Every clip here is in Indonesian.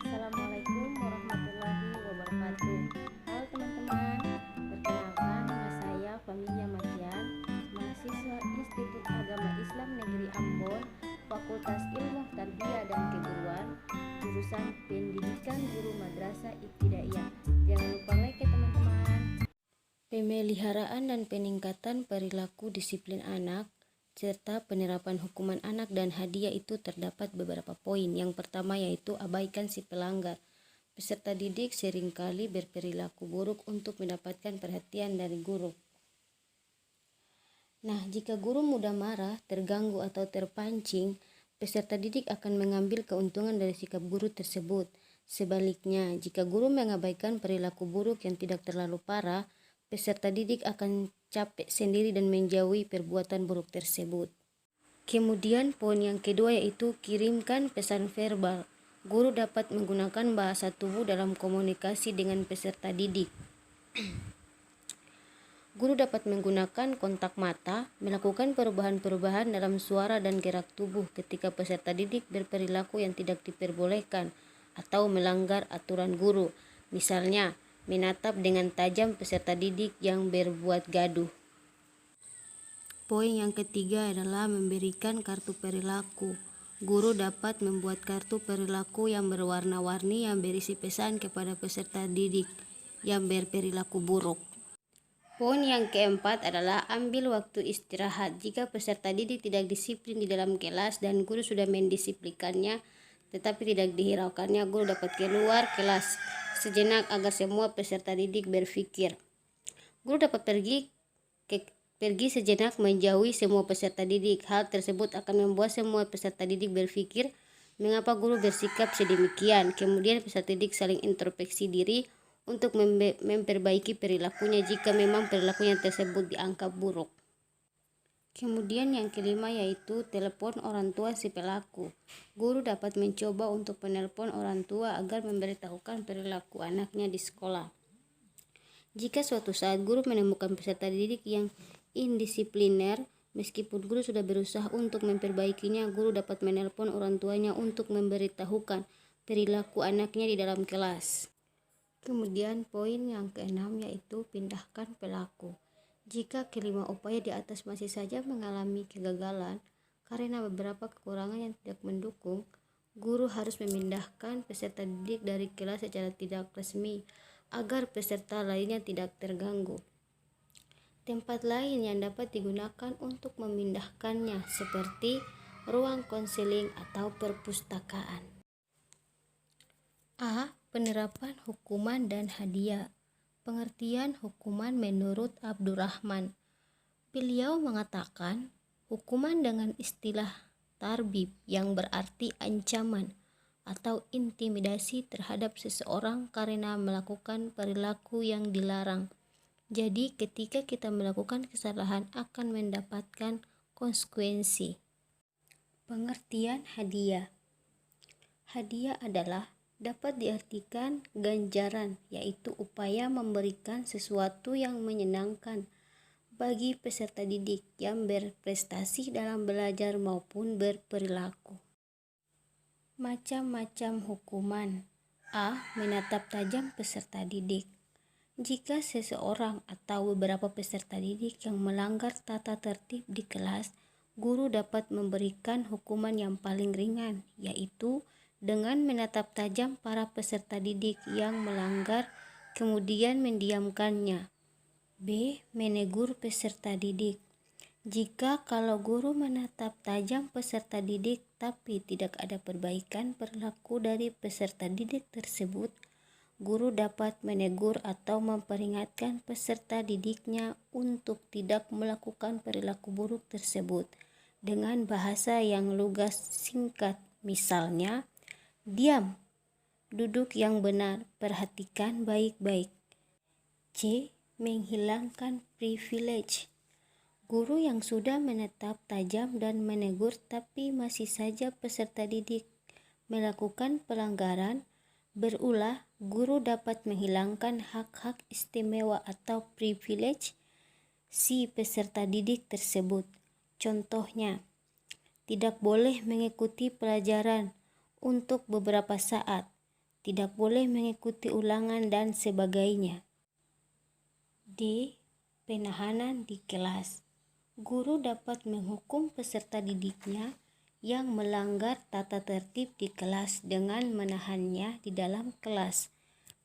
Assalamualaikum warahmatullahi wabarakatuh. Halo teman-teman, perkenalkan nama saya Familia Makian, mahasiswa Institut Agama Islam Negeri Ambon, Fakultas Ilmu Tarbiyah dan Keguruan, jurusan Pendidikan Guru Madrasah Ibtidaiyah. Jangan lupa like ya teman-teman. Pemeliharaan dan peningkatan perilaku disiplin anak serta penerapan hukuman anak dan hadiah itu terdapat beberapa poin. Yang pertama yaitu abaikan si pelanggar. Peserta didik seringkali berperilaku buruk untuk mendapatkan perhatian dari guru. Nah, jika guru mudah marah, terganggu atau terpancing, peserta didik akan mengambil keuntungan dari sikap guru tersebut. Sebaliknya, jika guru mengabaikan perilaku buruk yang tidak terlalu parah, peserta didik akan capek sendiri dan menjauhi perbuatan buruk tersebut. Kemudian poin yang kedua yaitu kirimkan pesan verbal. Guru dapat menggunakan bahasa tubuh dalam komunikasi dengan peserta didik. Guru dapat menggunakan kontak mata, melakukan perubahan-perubahan dalam suara dan gerak tubuh ketika peserta didik berperilaku yang tidak diperbolehkan atau melanggar aturan guru. Misalnya, menatap dengan tajam peserta didik yang berbuat gaduh. Poin yang ketiga adalah memberikan kartu perilaku. Guru dapat membuat kartu perilaku yang berwarna-warni yang berisi pesan kepada peserta didik yang berperilaku buruk. Poin yang keempat adalah ambil waktu istirahat. Jika peserta didik tidak disiplin di dalam kelas dan guru sudah mendisiplinkannya tetapi tidak dihiraukannya, guru dapat keluar kelas sejenak agar semua peserta didik berpikir. Guru dapat pergi sejenak menjauhi semua peserta didik. Hal tersebut akan membuat semua peserta didik berpikir mengapa guru bersikap sedemikian. Kemudian peserta didik saling introspeksi diri untuk memperbaiki perilakunya jika memang perilakunya tersebut dianggap buruk. Kemudian yang kelima yaitu telepon orang tua si pelaku. Guru dapat mencoba untuk menelpon orang tua agar memberitahukan perilaku anaknya di sekolah. Jika suatu saat guru menemukan peserta didik yang indisipliner, meskipun guru sudah berusaha untuk memperbaikinya, guru dapat menelpon orang tuanya untuk memberitahukan perilaku anaknya di dalam kelas. Kemudian poin yang keenam yaitu pindahkan pelaku. Jika kelima upaya di atas masih saja mengalami kegagalan karena beberapa kekurangan yang tidak mendukung, guru harus memindahkan peserta didik dari kelas secara tidak resmi agar peserta lainnya tidak terganggu. Tempat lain yang dapat digunakan untuk memindahkannya seperti ruang konseling atau perpustakaan. A. Penerapan hukuman dan hadiah. Pengertian hukuman menurut Abdurrahman. Beliau mengatakan, hukuman dengan istilah tarbib yang berarti ancaman atau intimidasi terhadap seseorang karena melakukan perilaku yang dilarang. Jadi ketika kita melakukan kesalahan akan mendapatkan konsekuensi. Pengertian hadiah. Hadiah adalah dapat diartikan ganjaran, yaitu upaya memberikan sesuatu yang menyenangkan bagi peserta didik yang berprestasi dalam belajar maupun berperilaku. Macam-macam hukuman. A. Menatap tajam peserta didik. Jika seseorang atau beberapa peserta didik yang melanggar tata tertib di kelas, guru dapat memberikan hukuman yang paling ringan, yaitu dengan menatap tajam para peserta didik yang melanggar kemudian mendiamkannya. B. Menegur peserta didik. Jika kalau guru menatap tajam peserta didik tapi tidak ada perbaikan perilaku dari peserta didik tersebut, guru dapat menegur atau memperingatkan peserta didiknya untuk tidak melakukan perilaku buruk tersebut dengan bahasa yang lugas singkat. Misalnya, diam, duduk yang benar, perhatikan baik-baik. C. Menghilangkan privilege. Guru yang sudah menatap tajam dan menegur tapi masih saja peserta didik melakukan pelanggaran, berulah guru dapat menghilangkan hak-hak istimewa atau privilege si peserta didik tersebut. Contohnya, tidak boleh mengikuti pelajaran untuk beberapa saat, tidak boleh mengikuti ulangan dan sebagainya. D. Penahanan di kelas. Guru dapat menghukum peserta didiknya yang melanggar tata tertib di kelas dengan menahannya di dalam kelas.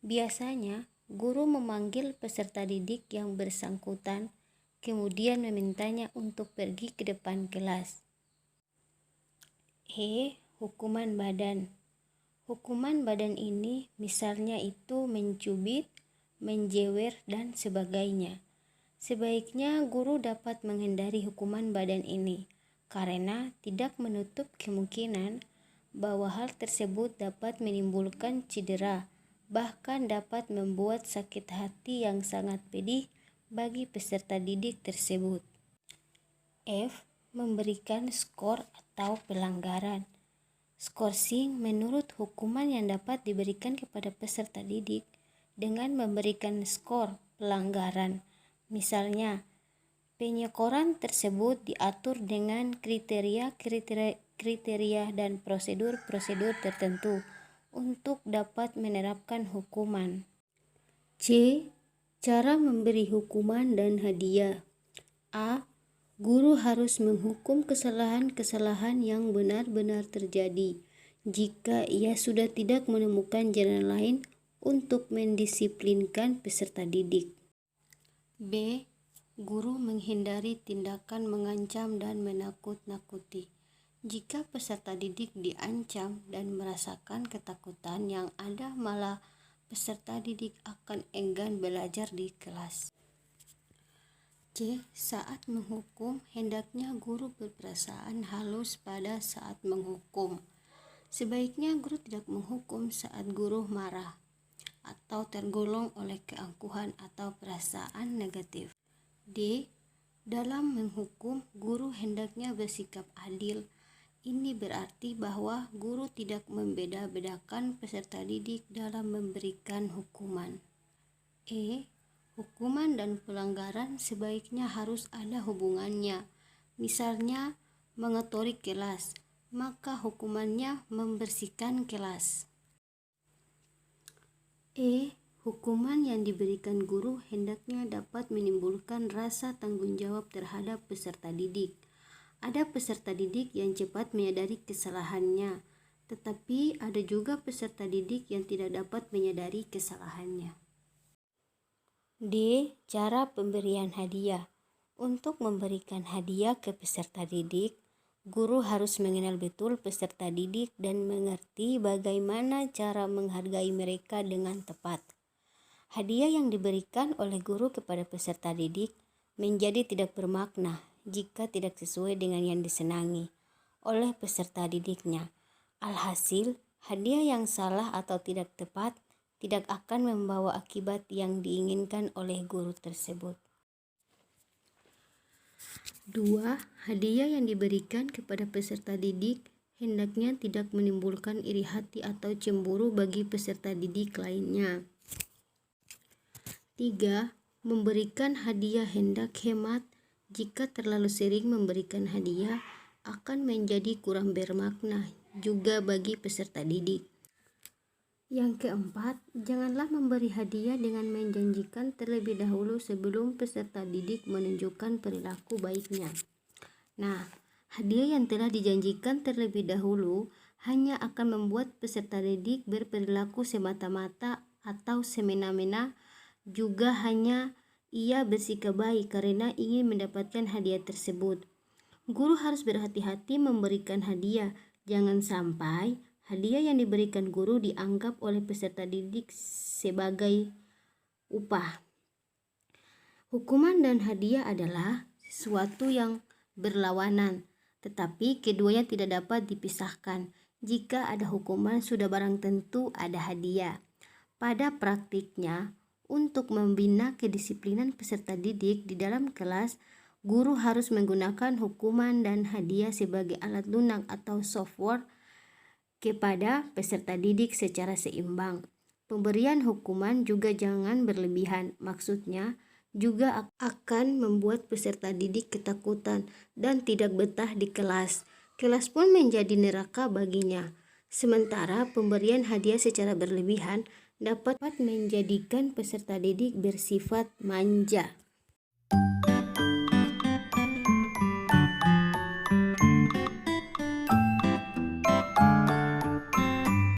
Biasanya, guru memanggil peserta didik yang bersangkutan, kemudian memintanya untuk pergi ke depan kelas. E. Hukuman badan. Hukuman badan ini misalnya itu mencubit, menjewer, dan sebagainya. Sebaiknya guru dapat menghindari hukuman badan ini, karena tidak menutup kemungkinan bahwa hal tersebut dapat menimbulkan cedera, bahkan dapat membuat sakit hati yang sangat pedih bagi peserta didik tersebut. F. Memberikan skor atau pelanggaran. Skorsing menurut hukuman yang dapat diberikan kepada peserta didik dengan memberikan skor pelanggaran. Misalnya, penyekoran tersebut diatur dengan kriteria dan prosedur tertentu untuk dapat menerapkan hukuman. C. Cara memberi hukuman dan hadiah. A. Guru harus menghukum kesalahan-kesalahan yang benar-benar terjadi. Jika ia sudah tidak menemukan jalan lain untuk mendisiplinkan peserta didik. B. Guru menghindari tindakan mengancam dan menakut-nakuti. Jika peserta didik diancam dan merasakan ketakutan yang ada, malah peserta didik akan enggan belajar di kelas. C. Saat menghukum, hendaknya guru berperasaan halus pada saat menghukum. Sebaiknya guru tidak menghukum saat guru marah atau tergolong oleh keangkuhan atau perasaan negatif. D. Dalam menghukum, guru hendaknya bersikap adil. Ini berarti bahwa guru tidak membeda-bedakan peserta didik dalam memberikan hukuman. E. Hukuman dan pelanggaran sebaiknya harus ada hubungannya. Misalnya, mengotori kelas, maka hukumannya membersihkan kelas. E. Hukuman yang diberikan guru hendaknya dapat menimbulkan rasa tanggung jawab terhadap peserta didik. Ada peserta didik yang cepat menyadari kesalahannya, tetapi ada juga peserta didik yang tidak dapat menyadari kesalahannya. D. Cara pemberian hadiah. Untuk memberikan hadiah ke peserta didik, guru harus mengenal betul peserta didik dan mengerti bagaimana cara menghargai mereka dengan tepat. Hadiah yang diberikan oleh guru kepada peserta didik menjadi tidak bermakna jika tidak sesuai dengan yang disenangi oleh peserta didiknya. Alhasil, hadiah yang salah atau tidak tepat tidak akan membawa akibat yang diinginkan oleh guru tersebut. 2. Hadiah yang diberikan kepada peserta didik hendaknya tidak menimbulkan iri hati atau cemburu bagi peserta didik lainnya. 3. Memberikan hadiah hendak hemat. Jika terlalu sering memberikan hadiah akan menjadi kurang bermakna juga bagi peserta didik. Yang keempat, janganlah memberi hadiah dengan menjanjikan terlebih dahulu sebelum peserta didik menunjukkan perilaku baiknya. Nah, hadiah yang telah dijanjikan terlebih dahulu hanya akan membuat peserta didik berperilaku semata-mata atau semena-mena, juga hanya ia bersikap baik karena ingin mendapatkan hadiah tersebut. Guru harus berhati-hati memberikan hadiah, jangan sampai hadiah yang diberikan guru dianggap oleh peserta didik sebagai upah. Hukuman dan hadiah adalah sesuatu yang berlawanan, tetapi keduanya tidak dapat dipisahkan. Jika ada hukuman, sudah barang tentu ada hadiah. Pada praktiknya, untuk membina kedisiplinan peserta didik di dalam kelas, guru harus menggunakan hukuman dan hadiah sebagai alat lunak atau software kepada peserta didik secara seimbang. Pemberian hukuman juga jangan berlebihan, maksudnya juga akan membuat peserta didik ketakutan dan tidak betah di kelas. Kelas pun menjadi neraka baginya. Sementara pemberian hadiah secara berlebihan dapat menjadikan peserta didik bersifat manja.